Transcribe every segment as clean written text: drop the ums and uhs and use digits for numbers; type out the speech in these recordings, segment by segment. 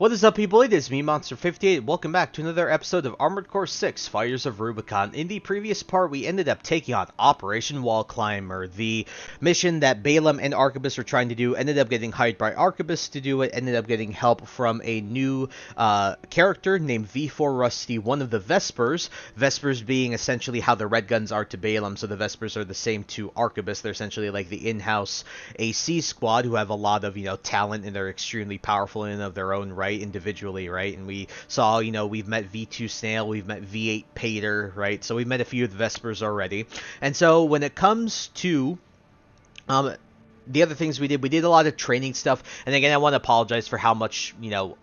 What is up, people? It is me, Monster58. Welcome back to another episode of Armored Core 6, Fires of Rubicon. In the previous part, we ended up taking on Operation Wall Climber. The mission that Balaam and Arquebus were trying to do ended up getting hired by Arquebus to do it, ended up getting help from a new character named V4 Rusty, one of the Vespers. Vespers being essentially how the Red Guns are to Balaam, so the Vespers are the same to Arquebus. They're essentially like the in-house AC squad who have a lot of, talent, and they're extremely powerful in and of their own right. Individually, right? And we saw, we've met V2 Snail, we've met V8 Pater, right? So we've met a few of the Vespers already. And so when it comes to the other things we did a lot of training stuff. And again, I want to apologize for how much,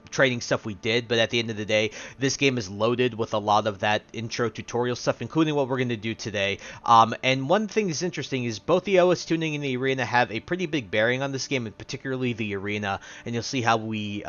training stuff we did. But at the end of the day, this game is loaded with a lot of that intro tutorial stuff, including what we're going to do today. And one thing that's interesting is both the OS tuning and the arena have a pretty big bearing on this game, and particularly the arena. And you'll see how we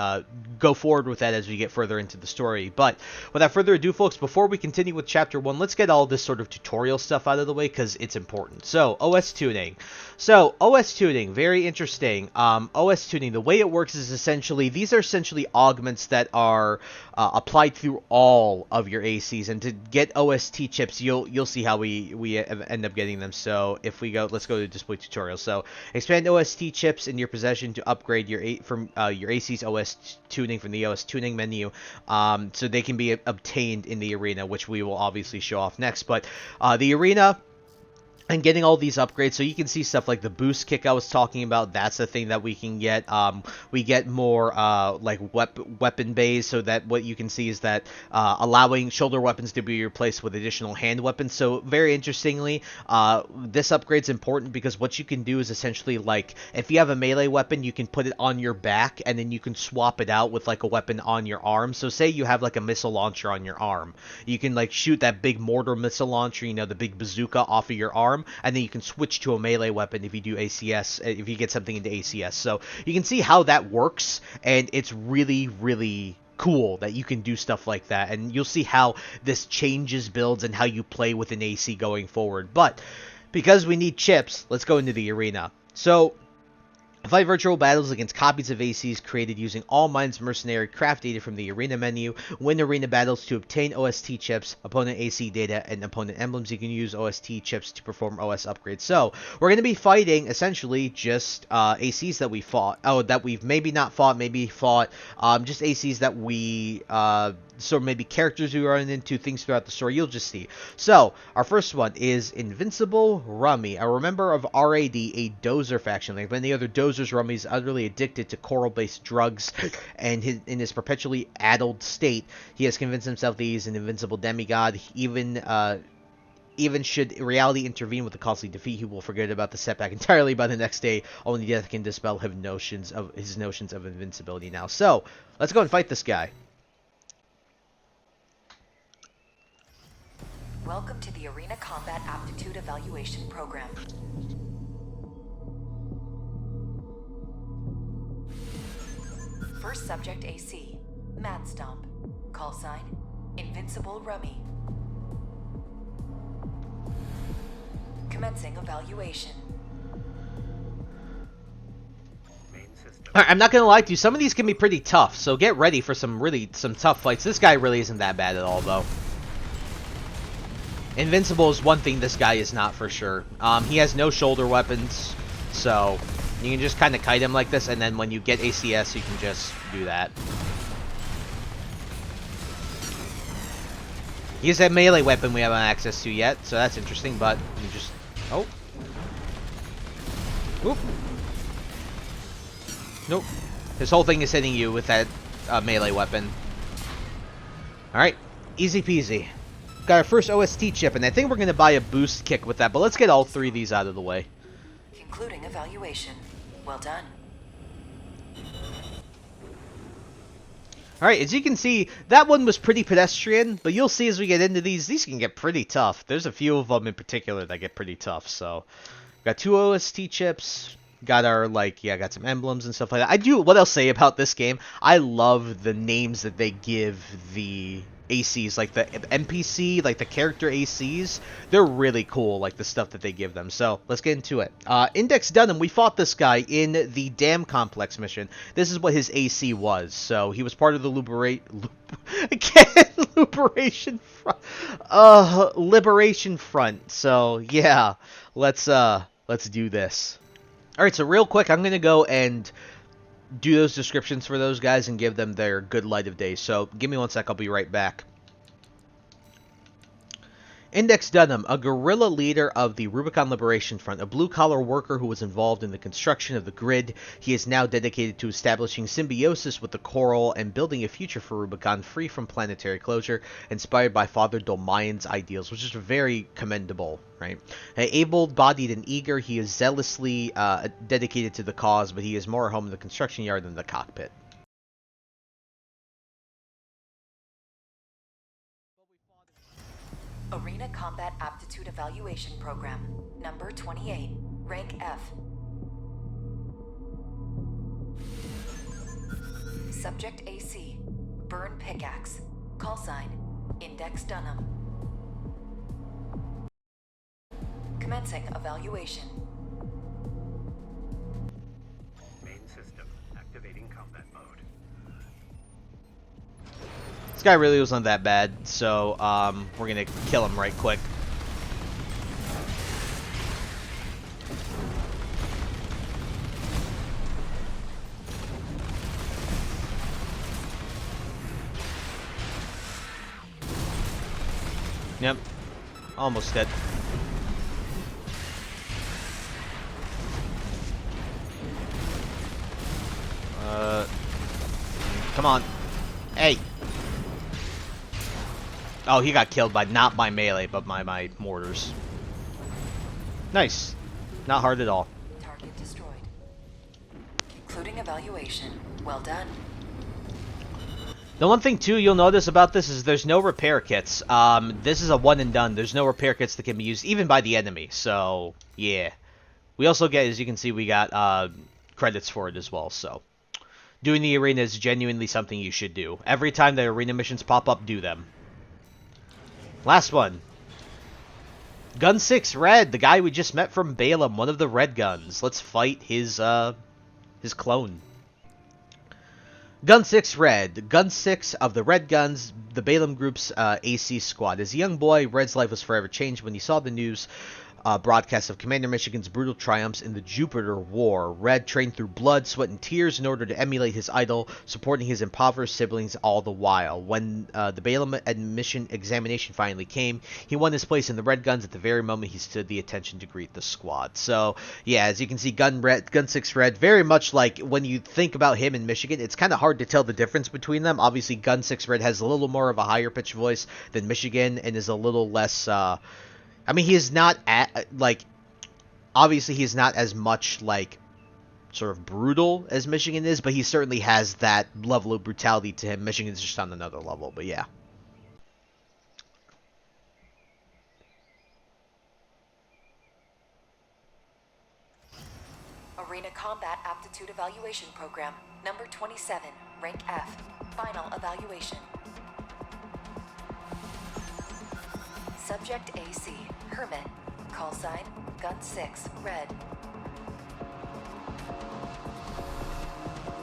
go forward with that as we get further into the story. But without further ado, folks, before we continue with Chapter 1, let's get all this sort of tutorial stuff out of the way because it's important. So, OS tuning. So, OS tuning, very interesting. OS tuning, the way it works is essentially, these are essentially augments that are applied through all of your ACs, and to get OST chips, you'll see how we end up getting them. So, if we go, let's go to display tutorial. So, expand OST chips in your possession to upgrade your AC's OS tuning from the OS tuning menu, so they can be obtained in the arena, which we will obviously show off next. But the arena, and getting all these upgrades, so you can see stuff like the boost kick I was talking about. That's the thing that we can get. We get more like weapon bays, so that what you can see is that allowing shoulder weapons to be replaced with additional hand weapons. So very interestingly, this upgrade's important because what you can do is essentially, like, if you have a melee weapon, you can put it on your back, and then you can swap it out with like a weapon on your arm. So say you have like a missile launcher on your arm, you can like shoot that big mortar missile launcher, the big bazooka, off of your arm, and then you can switch to a melee weapon if you do ACS, if you get something into ACS. So you can see how that works, and it's really, really cool that you can do stuff like that, and you'll see how this changes builds and how you play with an AC going forward. But because we need chips, let's go into the arena. So, fight virtual battles against copies of ACs created using All Minds Mercenary craft data from the arena menu. Win arena battles to obtain OST chips, opponent AC data, and opponent emblems. You can use OST chips to perform OS upgrades. So we're going to be fighting essentially just ACs that we fought. Oh, that we've maybe not fought, maybe fought. Just ACs that we so maybe characters we run into, things throughout the story. You'll just see. So our first one is Invincible Rummy, a member of RAD, a dozer faction. Like many other dozers, Rummy is utterly addicted to coral-based drugs, and in his perpetually addled state, he has convinced himself that he is an invincible demigod. Even should reality intervene with a costly defeat, he will forget about the setback entirely by the next day. Only death can dispel his notions of invincibility now. So let's go and fight this guy. Welcome to the Arena Combat Aptitude Evaluation Program. First subject AC, Mad Stomp. Call sign, Invincible Rummy. Commencing evaluation. Alright, I'm not gonna lie to you, some of these can be pretty tough, so get ready for some tough fights. This guy really isn't that bad at all, though. Invincible is one thing this guy is not, for sure. He has no shoulder weapons, so you can just kind of kite him like this, and then when you get ACS, you can just do that. He has a melee weapon we haven't access to yet, so that's interesting, but you just... Oh. Oop. Nope. His whole thing is hitting you with that melee weapon. Alright. Easy peasy. Got our first OST chip, and I think we're going to buy a boost kick with that, but let's get all three of these out of the way. Concluding evaluation. Well done. Alright, as you can see, that one was pretty pedestrian, but you'll see as we get into these can get pretty tough. There's a few of them in particular that get pretty tough, so... Got two OST chips, got our, got some emblems and stuff like that. What I'll say about this game, I love the names that they give the ACs, like the NPC, like the character ACs. They're really cool, like the stuff that they give them. So let's get into it. Index Dunham, we fought this guy in the Dam Complex mission. This is what his AC was. So he was part of the Liberation Front. So yeah, let's do this. All right, so real quick, I'm gonna go and do those descriptions for those guys and give them their good light of day. So give me 1 sec, I'll be right back. Index Dunham, a guerrilla leader of the Rubicon Liberation Front, a blue-collar worker who was involved in the construction of the grid. He is now dedicated to establishing symbiosis with the coral and building a future for Rubicon free from planetary closure, inspired by Father Dolmayan's ideals, which is very commendable, right? Able-bodied and eager, he is zealously dedicated to the cause, but he is more at home in the construction yard than the cockpit. Arena Combat Aptitude Evaluation Program, number 28, rank F. Subject AC, Burn Pickaxe, call sign, Index Dunham. Commencing evaluation. Main system activating combat mode. This guy really wasn't that bad, so we're gonna kill him right quick. Yep, almost dead. Come on. Hey! Oh, he got killed by not by melee, but by my mortars. Nice. Not hard at all. Target destroyed. Concluding evaluation. Well done. The one thing, too, you'll notice about this is there's no repair kits. This is a one and done. There's no repair kits that can be used, even by the enemy. So, yeah. We also get, as you can see, we got credits for it as well, so. Doing the arena is genuinely something you should do. Every time the arena missions pop up, do them. Last one. Gun 6 Red, the guy we just met from Balaam, one of the red guns. Let's fight his clone. Gun 6 Red, Gun 6 of the Red Guns, the Balaam Group's AC squad. As a young boy, Red's life was forever changed when he saw the news broadcast of Commander Michigan's brutal triumphs in the Jupiter War. Red trained through blood, sweat, and tears in order to emulate his idol, supporting his impoverished siblings all the while. When the Balaam admission examination finally came, he won his place in the Red Guns at the very moment he stood the attention to greet the squad. So, yeah, as you can see, Gun 6 Red, very much like when you think about him in Michigan, it's kind of hard to tell the difference between them. Obviously, Gun 6 Red has a little more of a higher pitched voice than Michigan and is a little less... I mean, he is not obviously he's not as much, like, sort of brutal as Michigan is, but he certainly has that level of brutality to him. Michigan's just on another level, but yeah. Arena Combat Aptitude Evaluation Program, number 27, rank F. Final evaluation. Subject AC, Hermit. Call sign, Gun 6, Red.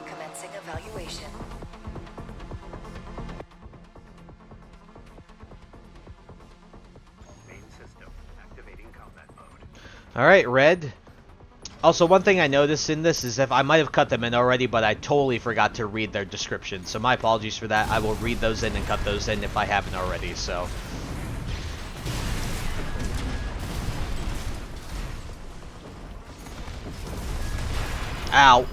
Commencing evaluation. Main system activating combat mode. Alright, Red. Also, one thing I noticed in this is if I might have cut them in already, but I totally forgot to read their description. So my apologies for that. I will read those in and cut those in if I haven't already, so... Ow.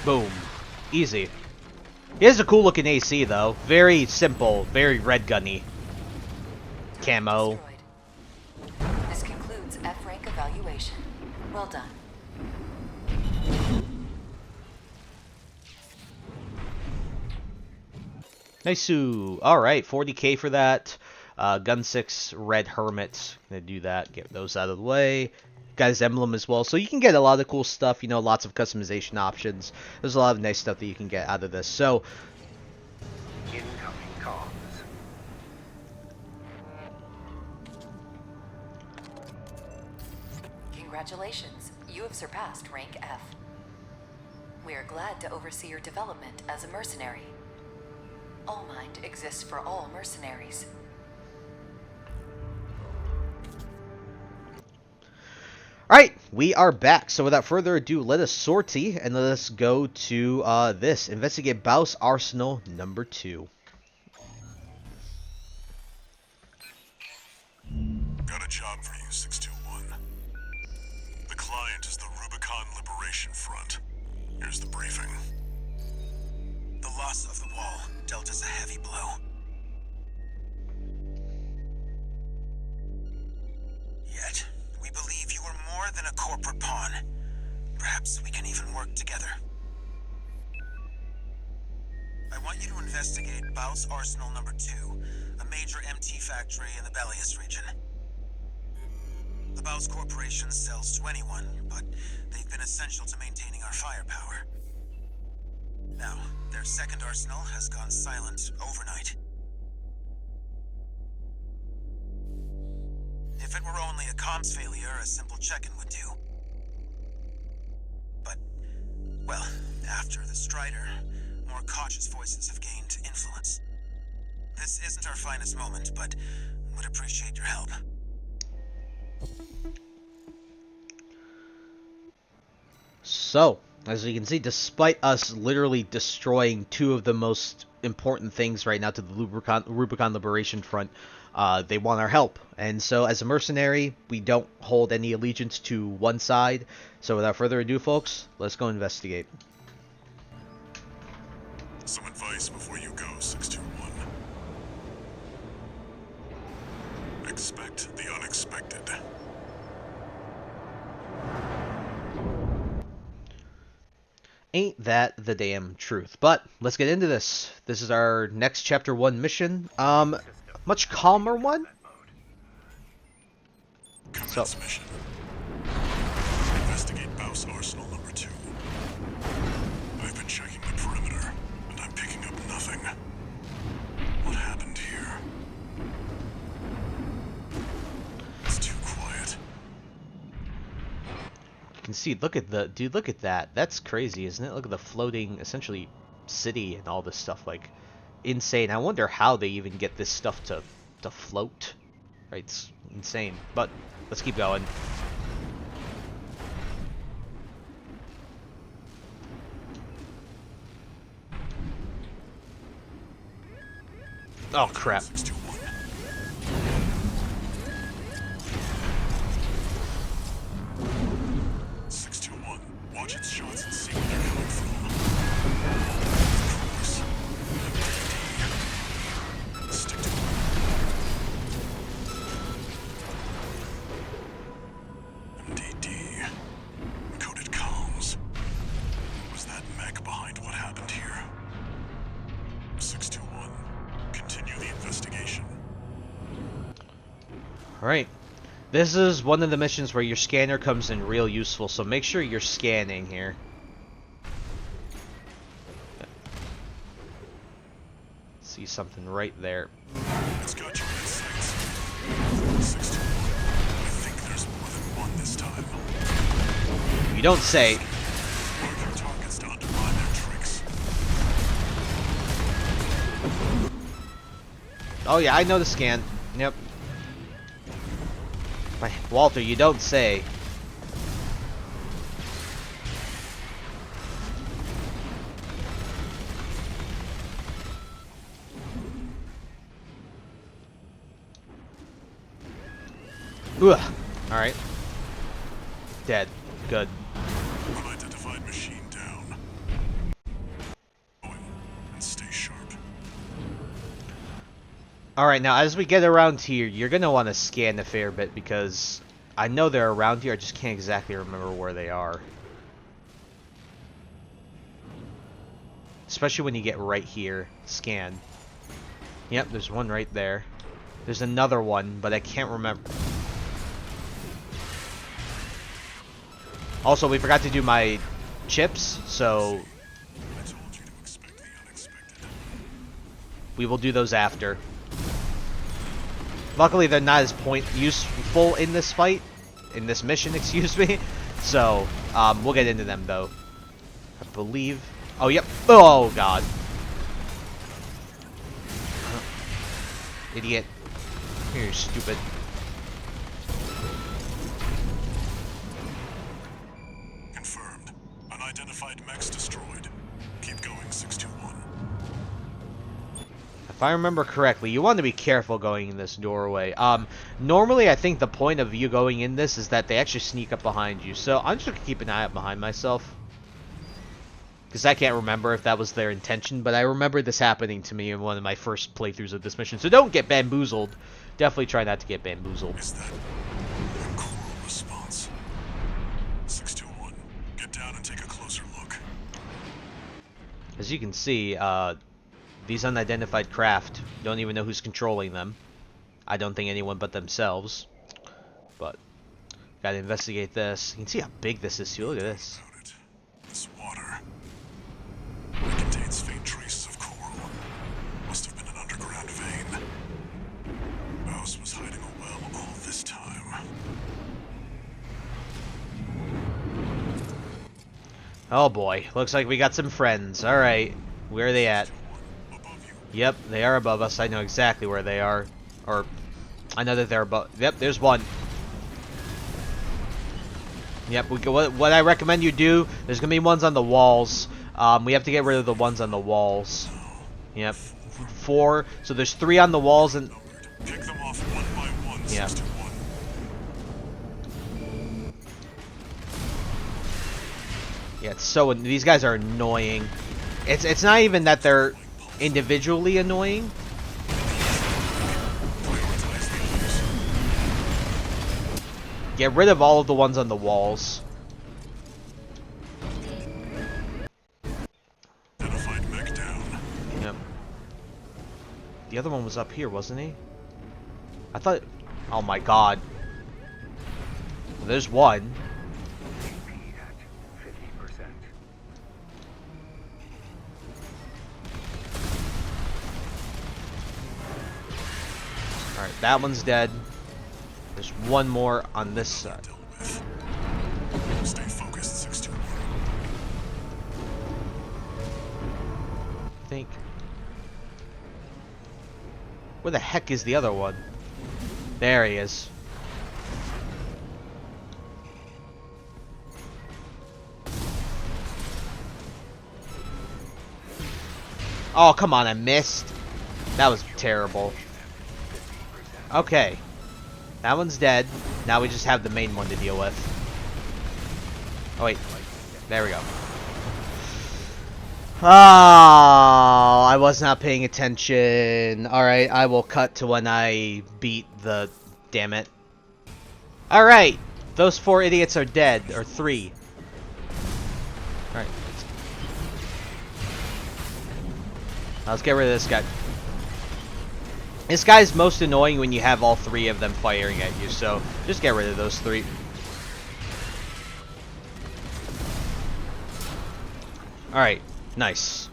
Boom. Easy. He has a cool looking AC though. Very simple, very red gunny. Camo. This concludes F rank evaluation. Well done. Nice-oo. Alright, 40k for that. Gun 6 Red Hermit. Gonna do that. Get those out of the way. Got his emblem as well. So you can get a lot of cool stuff. You know, lots of customization options. There's a lot of nice stuff that you can get out of this. So, Incoming comms. Congratulations, you have surpassed rank F. We are glad to oversee your development as a mercenary. All Mind exists for all mercenaries. alright, we are back. So without further ado, let us sortie and let us go to this. Investigate Baus Arsenal number 2. Got a job for you, 621. The client is the Rubicon Liberation Front. Here's the briefing. The loss of the wall dealt us a heavy blow. Yet, we believe you are more than a corporate pawn. Perhaps we can even work together. I want you to investigate Baus Arsenal number 2, a major MT factory in the Bellius region. The Baus Corporation sells to anyone, but they've been essential to maintaining our firepower. Now, their second arsenal has gone silent overnight. If it were only a comms failure, a simple check-in would do. But, well, after the Strider, more cautious voices have gained influence. This isn't our finest moment, but would appreciate your help. So, as you can see, despite us literally destroying two of the most important things right now to the Rubicon Liberation Front, they want our help. And so, as a mercenary, we don't hold any allegiance to one side. So, without further ado, folks, let's go investigate. Some advice before you go, 621. Expect the unexpected. Ain't that the damn truth? But let's get into this. This is our next chapter 1 mission. Much calmer one. Commence mission. Investigate Baus Arsenal number 2. I've been checking the perimeter, and I'm picking up nothing. What happened here? It's too quiet. You can see, look at the dude. Look at that. That's crazy, isn't it? Look at the floating, essentially, city and all this stuff. Like, insane. I wonder how they even get this stuff to float. Right? It's insane. But let's keep going. Oh crap. 621. Watch its shots and see where they're coming from. Of course. Stick to it. MDD. Encoded comms. Was that mech behind what happened here? 621. Continue the investigation. Alright. This is one of the missions where your scanner comes in real useful, so make sure you're scanning here. See something right there. It's got you in sights. 621. I think there's more than one this time. You don't say. Mark your targets to undermine their tricks. Oh yeah, I know the scan. Yep. Walter, you don't say. Alright. Dead. Good. Unidentified machine down. And stay sharp. Alright, now as we get around here, you're going to want to scan a fair bit because I know they're around here, I just can't exactly remember where they are. Especially when you get right here. Scan. Yep, there's one right there. There's another one, but I can't remember. Also, we forgot to do my chips, so I told you to expect the unexpected. we will do those after. Luckily, they're not as useful in this fight, in this mission, excuse me. So, we'll get into them though. I believe. Oh, yep. Oh, God. Idiot. You're stupid. Confirmed. Unidentified mechs destroyed. Keep going, 621. If I remember correctly, you want to be careful going in this doorway. Normally I think the point of you going in this is that they actually sneak up behind you. So I'm just going to keep an eye out behind myself. Because I can't remember if that was their intention, but I remember this happening to me in one of my first playthroughs of this mission. So don't get bamboozled. Definitely try not to get bamboozled. Is that a cool response? 621, get down and take a closer look. As you can see, these unidentified craft don't even know who's controlling them. I don't think anyone but themselves. But gotta investigate this. You can see how big this is too. Look at this. About it. This water. It contains faint traces of coral. Must have been an underground vein. Mouse was hiding a well all this time. Oh boy, looks like we got some friends. Alright, where are they at? Above you. Yep, they are above us. I know exactly where they are. Or, I know that they're above. Yep, there's one. Yep, what I recommend you do, there's going to be ones on the walls. We have to get rid of the ones on the walls. Yep, 4. So there's 3 on the walls and... Pick them off one by one, Yeah. 621. Yeah, it's so... These guys are annoying. It's not even that they're individually annoying. Prioritize the others. Get rid of all of the ones on the walls. Identified mech down. Yep. The other one was up here, wasn't he? I thought... Oh my god. There's one. AP at 50%. Alright, that one's dead. There's one more on this side. Dealt with. Stay focused, 621. I think. Where the heck is the other one? There he is. Oh, come on, I missed. That was terrible. Okay. That one's dead. Now we just have the main one to deal with. Oh, wait. There we go. Oh, I was not paying attention. Alright, I will cut to when I beat the... Damn it. Alright. Those 4 idiots are dead. Or 3. Alright. Let's get rid of this guy. This guy's most annoying when you have all 3 of them firing at you, so just get rid of those 3. Alright, nice.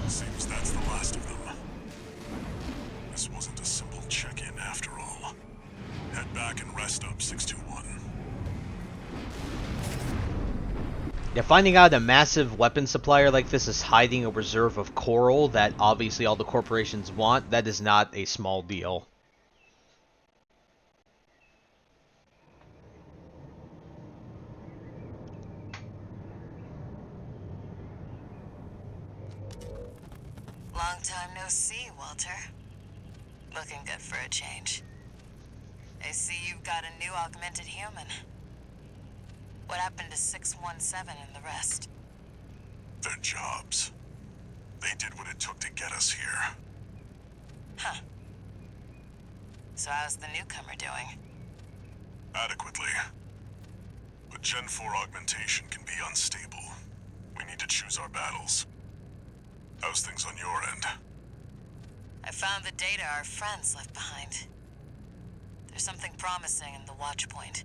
Seems that's the last of them. This wasn't a simple check-in after all. Head back and rest up, 621. Yeah, finding out a massive weapon supplier like this is hiding a reserve of coral that obviously all the corporations want, that is not a small deal. Long time no see, Walter. Looking good for a change. I see you've got a new augmented human. What happened to 617 and the rest? Their jobs. They did what it took to get us here. Huh. So how's the newcomer doing? Adequately. But Gen 4 augmentation can be unstable. We need to choose our battles. How's things on your end? I found the data our friends left behind. There's something promising in the Watchpoint.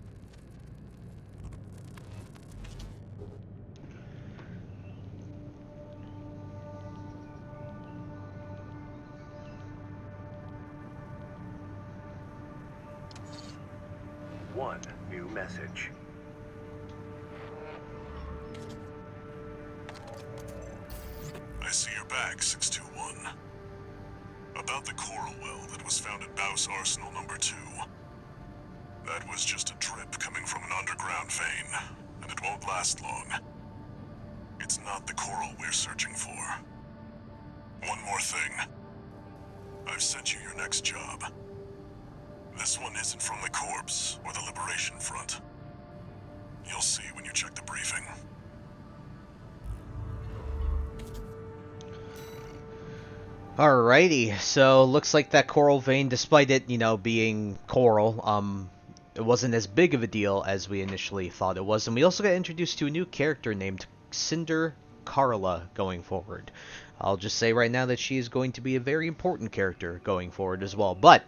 One new message. I see you're back, 621. About the coral well that was found at Baus Arsenal number 2. That was just a drip coming from an underground vein, and it won't last long. It's not the coral we're searching for. One more thing. I've sent you your next job. This one isn't from the Corps or the Liberation Front. You'll see when you check the briefing. Alrighty, so looks like that coral vein, despite it, being coral, it wasn't as big of a deal as we initially thought it was. And we also got introduced to a new character named Cinder Carla going forward. I'll just say right now that she is going to be a very important character going forward as well. But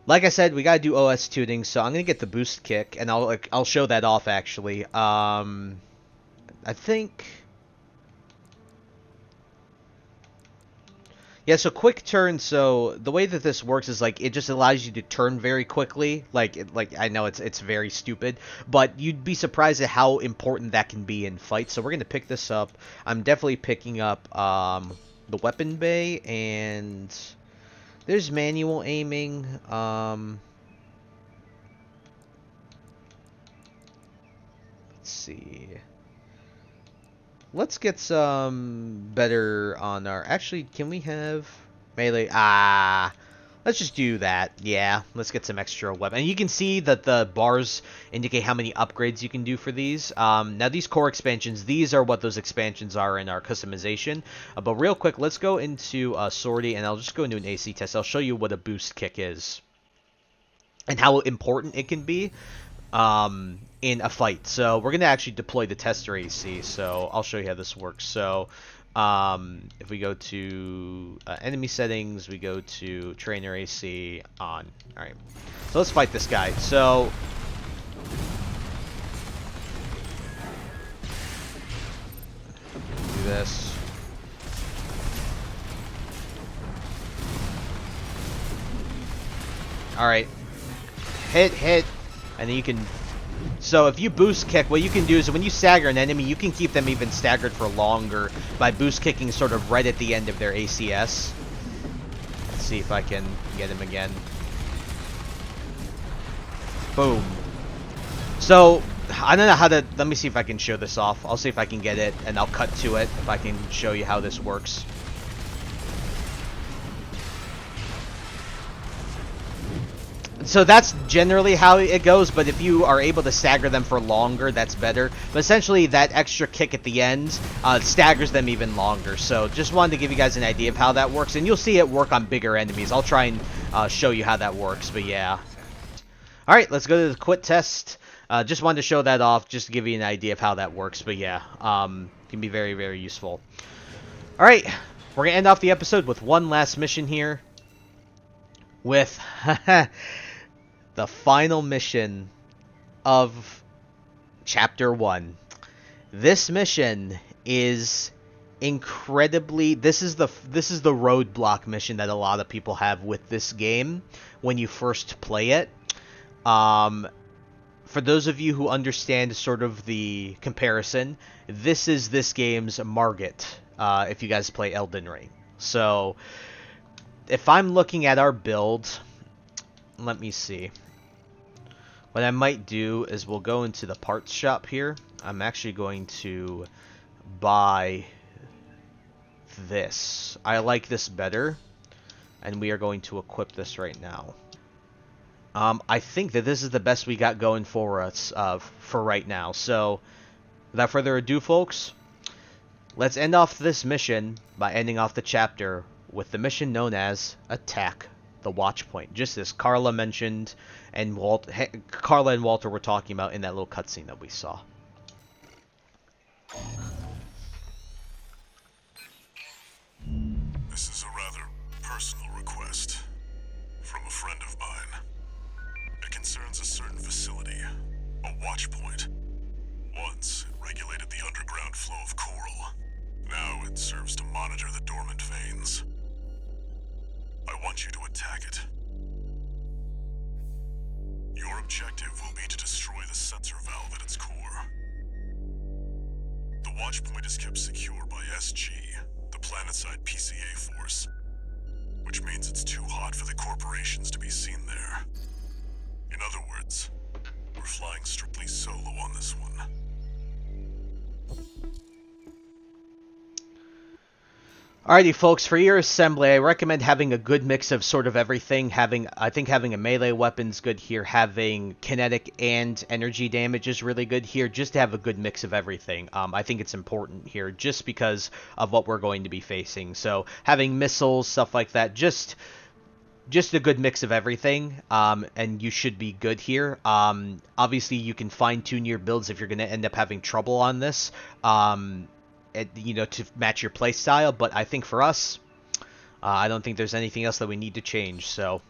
like I said, we gotta do OS tuning, so I'm gonna get the boost kick, and I'll show that off actually. I think. Yeah, so quick turn, so the way that this works is like it just allows you to turn very quickly. Like I know it's very stupid, but you'd be surprised at how important that can be in fights. So we're going to pick this up. I'm definitely picking up the weapon bay, and there's manual aiming. Let's see. Let's get some better on our... Actually, can we have melee? Let's just do that. Yeah, let's get some extra weapon. And you can see that the bars indicate how many upgrades you can do for these. Now, these core expansions, these are what those expansions are in our customization. But real quick, let's go into Sortie, and I'll just go into an AC test. I'll show you what a boost kick is and how important it can be in a fight. So we're going to actually deploy the tester AC, so I'll show you how this works. So if we go to enemy settings, we go to trainer AC on. Alright, so let's fight this guy. So do this. Alright, hit, and then you can... So if you boost kick, what you can do is when you stagger an enemy, you can keep them even staggered for longer by boost kicking sort of right at the end of their ACS. Let's see if I can get him again. Boom. So, I don't know how to... Let me see if I can show this off. I'll see if I can get it, and I'll cut to it if I can show you how this works. So that's generally how it goes, but if you are able to stagger them for longer, that's better. But essentially, that extra kick at the end staggers them even longer. So just wanted to give you guys an idea of how that works, and you'll see it work on bigger enemies. I'll try and show you how that works, but yeah. Alright, let's go to the quit test. Just wanted to show that off, just to give you an idea of how that works, but yeah. Can be very, very useful. Alright, we're going to end off the episode with one last mission here. With... the final mission of Chapter 1. This mission is incredibly... This is the roadblock mission that a lot of people have with this game when you first play it. For those of you who understand sort of the comparison, this is this game's Margit, if you guys play Elden Ring. So, if I'm looking at our build... Let me see. What I might do is we'll go into the parts shop here. I'm actually going to buy this. I like this better, and we are going to equip this right now. I think that this is the best we got going for us for right now. So, without further ado, folks, let's end off this mission by ending off the chapter with the mission known as Attack the Watchpoint, just as Carla mentioned, and Carla and Walter were talking about in that little cutscene that we saw. This is a rather personal coral. Now it serves to monitor the dormant veins. I want you to attack it. Your objective will be to destroy the sensor valve at its core. The Watchpoint is kept secure by SG, the planetside PCA force, which means it's too hot for the corporations to be seen there. In other words, we're flying strictly solo on this one. Alrighty, folks, for your assembly, I recommend having a good mix of sort of everything. I think having a melee weapon's good here. Having kinetic and energy damage is really good here, just to have a good mix of everything. I think it's important here, just because of what we're going to be facing. So, having missiles, stuff like that, just a good mix of everything, and you should be good here. Obviously, you can fine-tune your builds if you're going to end up having trouble on this. To match your playstyle, but I think for us, I don't think there's anything else that we need to change, so.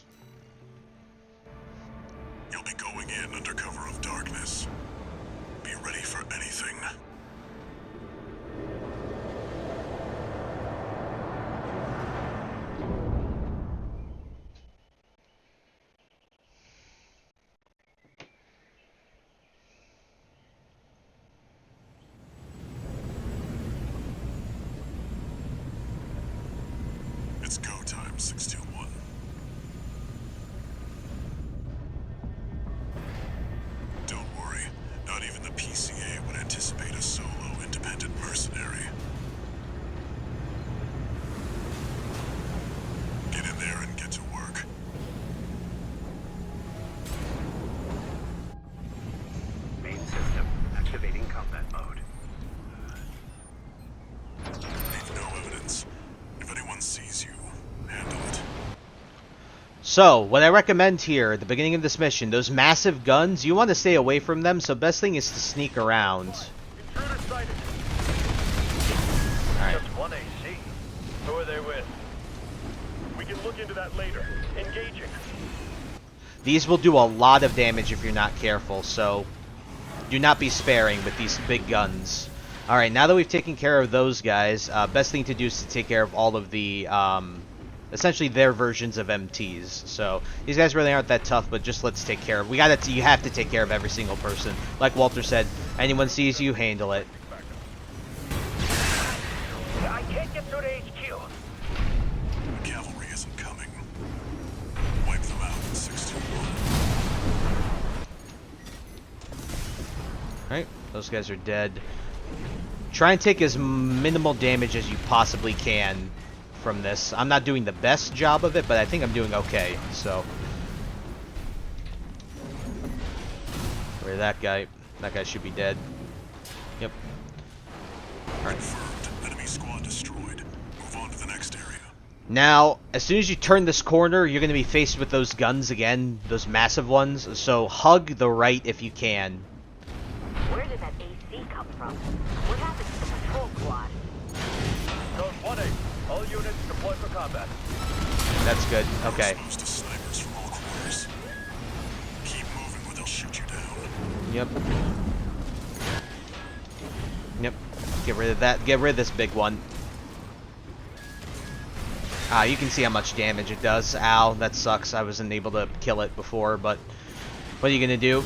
You'll be going in under cover of darkness. Be ready for anything. It's go time, 621. Don't worry, not even the PCA would anticipate a solo independent mercenary. Get in there and get to work. Main system activating combat mode. Leave no evidence. If anyone sees you, handle it. So, what I recommend here at the beginning of this mission, those massive guns, you want to stay away from them, so best thing is to sneak around. Intruder sighted. Alright. Just one AC. Who are they with? We can look into that later. Engaging. These will do a lot of damage if you're not careful, so do not be sparing with these big guns. Alright, now that we've taken care of those guys, best thing to do is to take care of all of the, essentially their versions of MTs. So, these guys really aren't that tough, but just let's take care of. You have to take care of every single person. Like Walter said, anyone sees you, handle it. I can't get through to HQ. The cavalry isn't coming. Wipe them out in 621. Alright, those guys are dead. Try and take as minimal damage as you possibly can from this. I'm not doing the best job of it, but I think I'm doing okay, so. Where that guy should be dead. Yep. Alright. Confirmed. Enemy squad destroyed. Move on to the next area. Now, as soon as you turn this corner, you're going to be faced with those guns again, those massive ones, so hug the right if you can. Where did that AC come from? What happened to the patrol squad? Code 1-8. All units deploy for combat. That's good. Okay. Exposed to snipers from all corners. Keep moving or they'll shoot you down. Yep. Yep. Get rid of that. Get rid of this big one. Ah, you can see how much damage it does. Ow, that sucks. I wasn't able to kill it before, but what are you gonna do?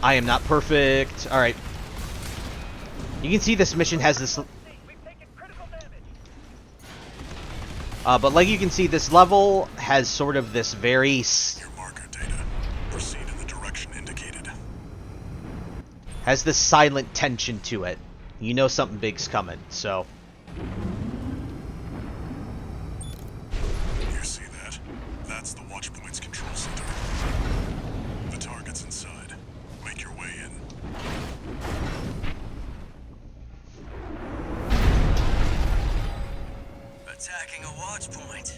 I am not perfect. Alright. You can see this mission has this... but like you can see, this level has sort of this very... Your marker data. Proceed in the direction indicated. Has this silent tension to it. You know something big's coming, so... You see that? That's the Watchpoint's control center. The target's inside. Make your way in. Attacking a Watchpoint.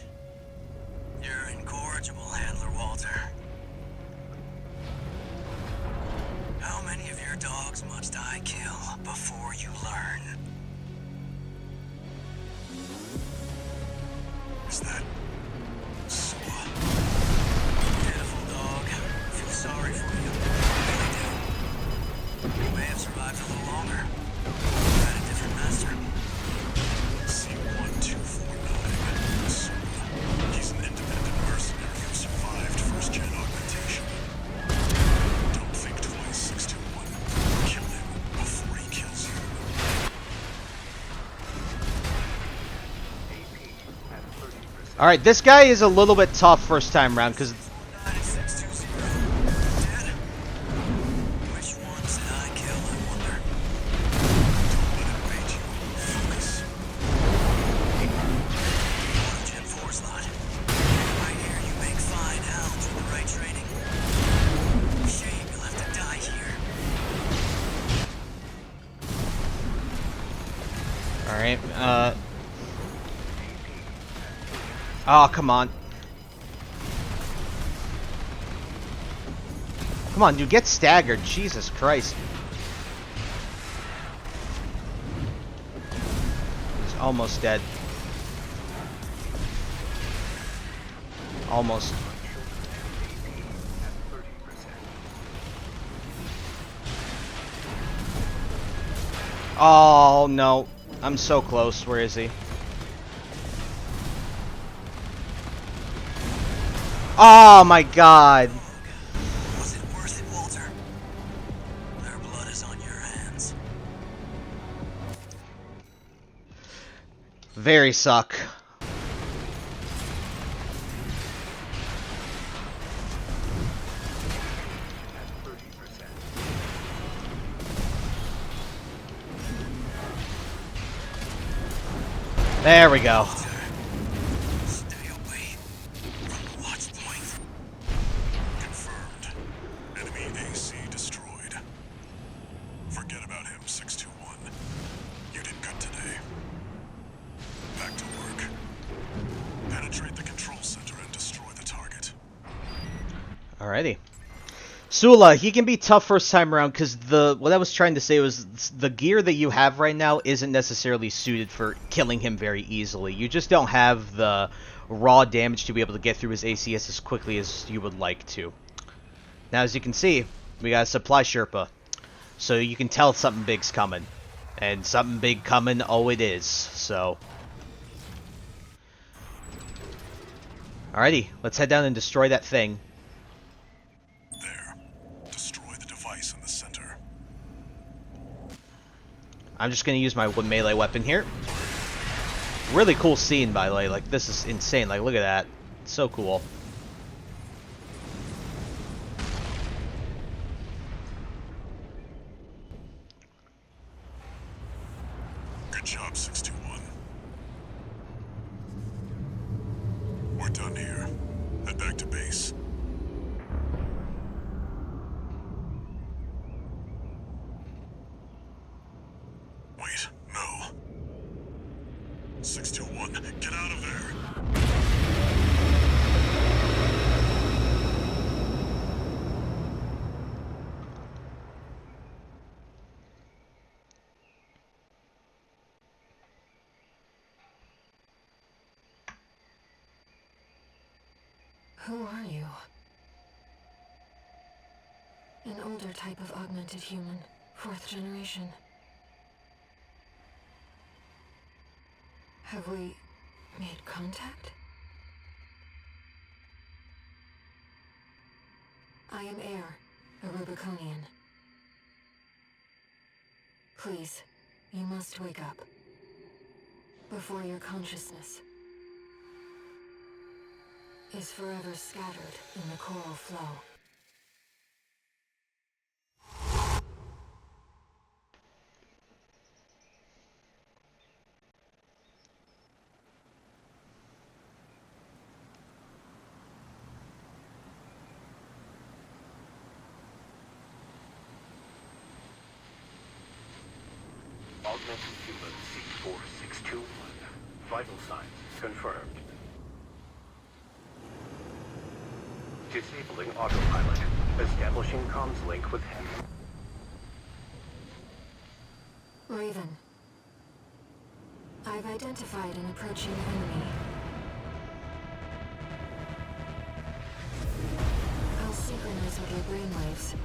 You're incorrigible, Handler Walter. How many of your dogs must I kill before you learn? Is that... Sua? Pitiful dog. I feel sorry for you. I really do. You may have survived a little longer. You had a different master Alright, this guy is a little bit tough first time round, because... Which ones did I kill, I wonder? Gen 4 slot. I hear you make fine hounds with the right training. Shame you'll have to die here. Alright, oh, come on. Come on, dude, get staggered. Jesus Christ. He's almost dead. Almost. Oh, no. I'm so close. Where is he? Oh my god. Was it worth it, Walter? Their blood is on your hands. Very suck. There we go. Stay away from the Watchpoint. Confirmed. Enemy AC destroyed. Forget about him, 621. You did good today. Back to work. Penetrate the control center and destroy the target. Alrighty. Sula, he can be tough first time around because what I was trying to say was the gear that you have right now isn't necessarily suited for killing him very easily. You just don't have the raw damage to be able to get through his ACS as quickly as you would like to. Now, as you can see, we got a supply Sherpa. So you can tell something big's coming. And something big coming, oh it is. So... Alrighty, let's head down and destroy that thing. There. Destroy the device in the center. I'm just going to use my melee weapon here. Really cool scene, by the way. Like, this is insane. Like, look at that. It's so cool. Good job, 621. We're done here. Head back to base. Wait, no. 621, get out of there! Who are you? An older type of augmented human, 4th generation. Have we made contact? I am Air, a Rubiconian. Please, you must wake up. Before your consciousness is forever scattered in the coral flow. Augmented human C4621. Vital signs confirmed. Disabling autopilot. Establishing comms link with him. Raven. I've identified an approaching enemy. I'll synchronize with your brainwaves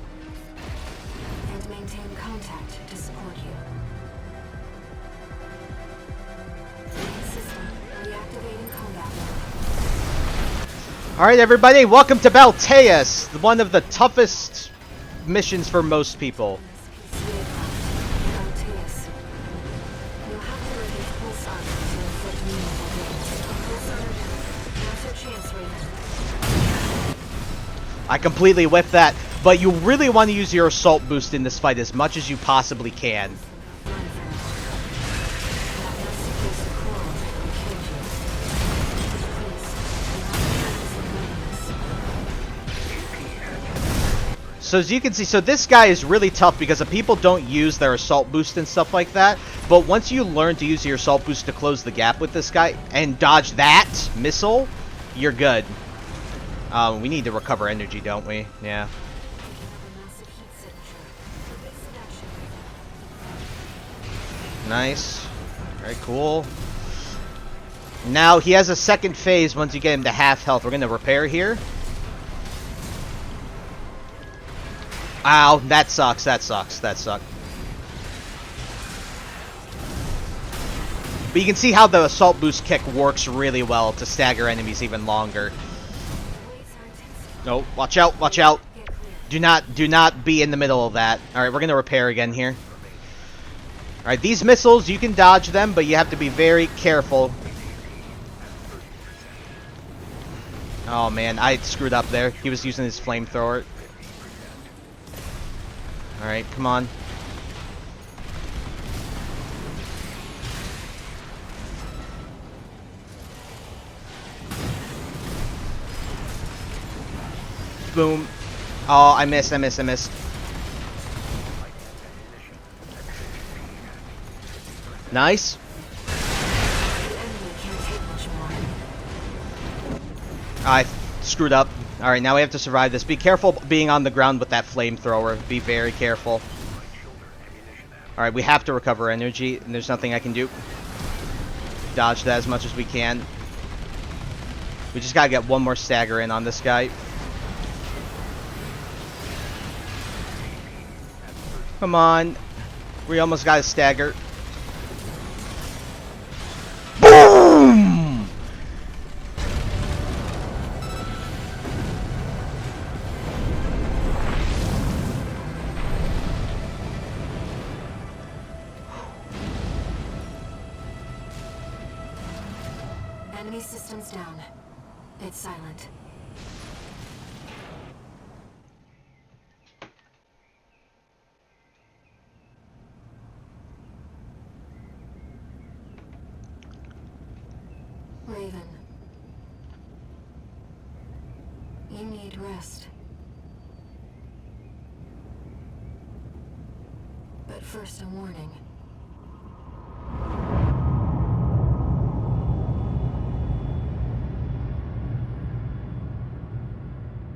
and maintain contact to support you. System reactivating combat mode. Alright everybody, welcome to Balteus, one of the toughest missions for most people. There's a chance, Raven. I completely whiffed that, but you really want to use your assault boost in this fight as much as you possibly can. So as you can see, so this guy is really tough because the people don't use their assault boost and stuff like that. But once you learn to use your assault boost to close the gap with this guy and dodge that missile, you're good. We need to recover energy, don't we? Yeah. Nice. Very cool. Now he has a second phase once you get him to half health. We're going to repair here. Ow, that sucks, that sucks, that sucked. But you can see how the assault boost kick works really well to stagger enemies even longer. No, watch out, watch out. Do not be in the middle of that. Alright, we're gonna repair again here. Alright, these missiles, you can dodge them, but you have to be very careful. Oh man, I screwed up there. He was using his flamethrower. Alright, come on. Boom. Oh, I missed. Nice. I screwed up. Alright, now we have to survive this. Be careful being on the ground with that flamethrower. Be very careful. Alright, we have to recover energy, and there's nothing I can do. Dodge that as much as we can. We just gotta get one more stagger in on this guy. Come on. We almost got a stagger. Boom! Enemy systems down. It's silent. Raven. You need rest. But first, a warning.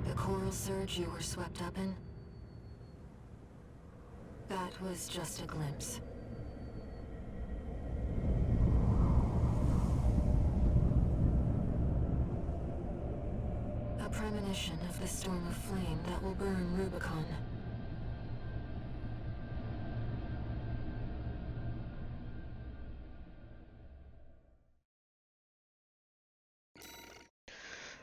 The coral surge you were swept up in? That was just a glimpse. A premonition of the storm of flame that will burn Rubicon.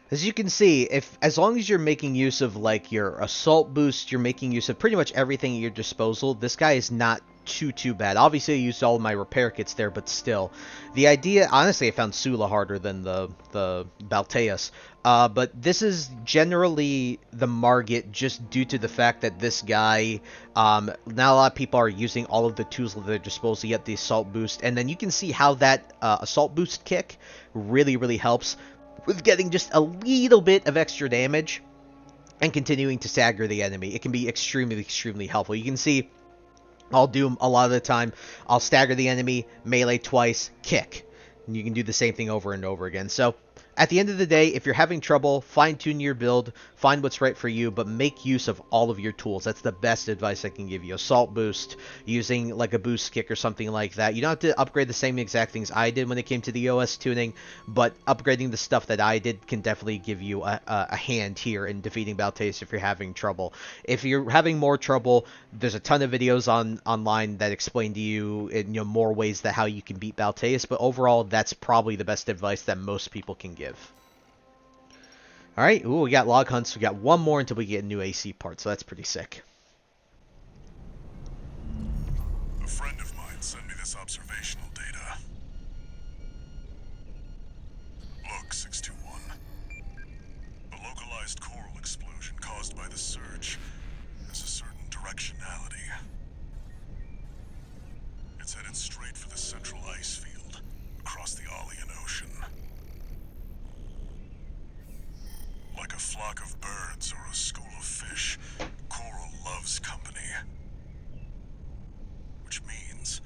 As you can see, as long as you're making use of like your assault boost, you're making use of pretty much everything at your disposal, this guy is not too bad. Obviously I used all of my repair kits there, but still. The idea, honestly, I found Sula harder than the Balteus. But this is generally the Margit just due to the fact that this guy, not a lot of people are using all of the tools at their disposal to get the assault boost. And then you can see how that assault boost kick really helps with getting just a little bit of extra damage and continuing to stagger the enemy. It can be extremely helpful. You can see I'll do a lot of the time. I'll stagger the enemy, melee twice, kick. And you can do the same thing over and over again. So at the end of the day, if you're having trouble, fine-tune your build, find what's right for you, but make use of all of your tools. That's the best advice I can give you. Assault boost, using like a boost kick or something like that. You don't have to upgrade the same exact things I did when it came to the OS tuning, but upgrading the stuff that I did can definitely give you a hand here in defeating Balteus if you're having trouble. If you're having more trouble, there's a ton of videos online that explain to you in more ways that how you can beat Balteus, but overall, that's probably the best advice that most people can give. Alright, ooh, we got log hunts. We got one more until we get a new AC part, so that's pretty sick. A friend of mine sent me this observational data. Look, 621. The localized coral explosion caused by the surge has a certain directionality. It's headed straight for the central ice field, across the Alien Ocean. Like a flock of birds or a school of fish, coral loves company. Which means,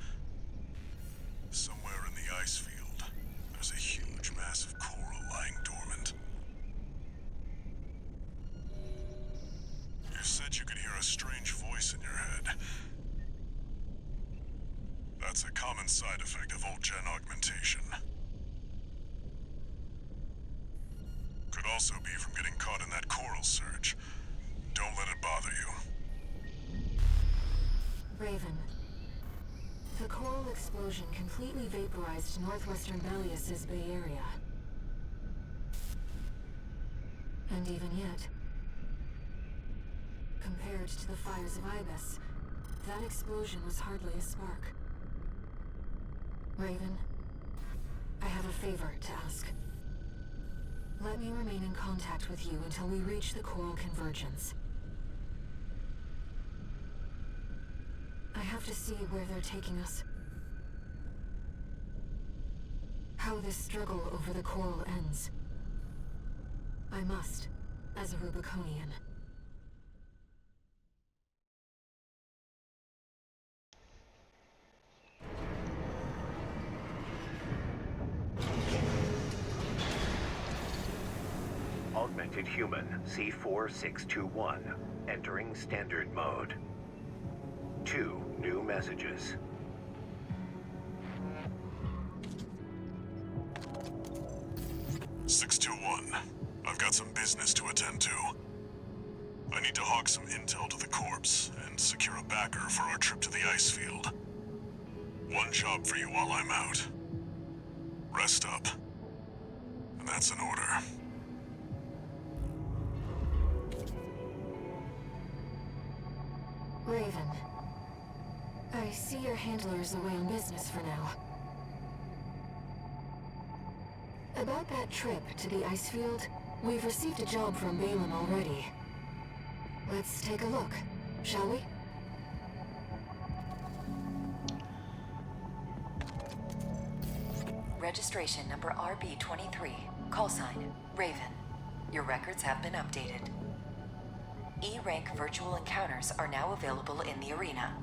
somewhere in the ice field, there's a huge mass of coral lying dormant. You said you could hear a strange voice in your head. That's a common side effect of old-gen augmentation. Could also be from getting caught in that coral surge. Don't let it bother you. Raven. The coral explosion completely vaporized northwestern Belius's Bay Area. And even yet, compared to the fires of Ibis, that explosion was hardly a spark. Raven, I have a favor to ask. Let me remain in contact with you until we reach the coral convergence. I have to see where they're taking us. How this struggle over the coral ends. I must, as a Rubiconian. Augmented Human C4621, entering standard mode. 2 new messages. "621, I've got some business to attend to. I need to hawk some intel to the corpse and secure a backer for our trip to the ice field. One job for you while I'm out. Rest up. And that's an order." Raven, I see your handler is away on business for now. About that trip to the ice field, we've received a job from Balaam already. Let's take a look, shall we? Registration number RB23, call sign, Raven. Your records have been updated. E-rank virtual encounters are now available in the arena.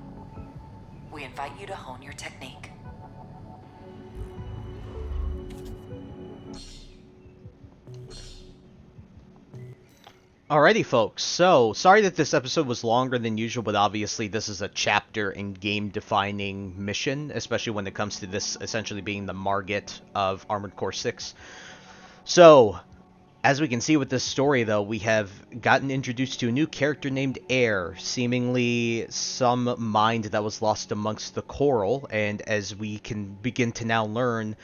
We invite you to hone your technique. Alrighty, folks. So, sorry that this episode was longer than usual, but obviously this is a chapter and game-defining mission, especially when it comes to this essentially being the Margit of Armored Core 6. So, as we can see with this story, though, we have gotten introduced to a new character named Air, seemingly some mind that was lost amongst the coral, and as we can begin to now learn,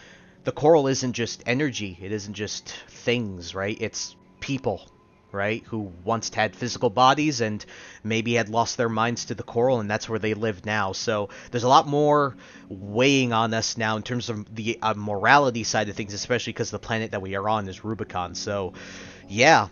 the coral isn't just energy, it isn't just things, right? It's people, right, who once had physical bodies and maybe had lost their minds to the coral, and that's where they live now. So there's a lot more weighing on us now in terms of the morality side of things, especially because the planet that we are on is Rubicon. So yeah,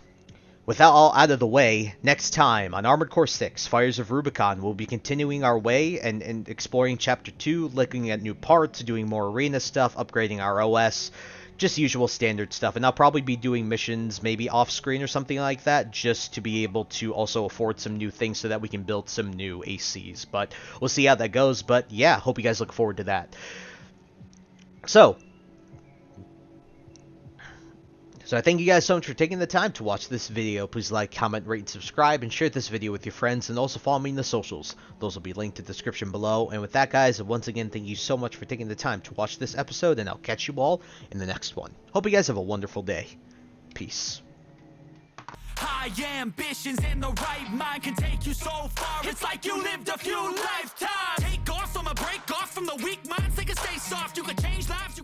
with that all out of the way, next time on Armored Core 6, Fires of Rubicon, we'll be continuing our way and exploring Chapter 2, looking at new parts, doing more arena stuff, upgrading our OS, just usual standard stuff. And I'll probably be doing missions maybe off screen or something like that, just to be able to also afford some new things so that we can build some new ACs. But we'll see how that goes. But yeah, hope you guys look forward to that. So I thank you guys so much for taking the time to watch this video. Please like, comment, rate, and subscribe, and share this video with your friends, and also follow me in the socials. Those will be linked in the description below. And with that, guys, once again, thank you so much for taking the time to watch this episode, and I'll catch you all in the next one. Hope you guys have a wonderful day. Peace. High ambitions and the right mind can take you so far. It's like you lived a few lifetimes. Take off from a break off from the weak minds. They can stay soft. You can change lives.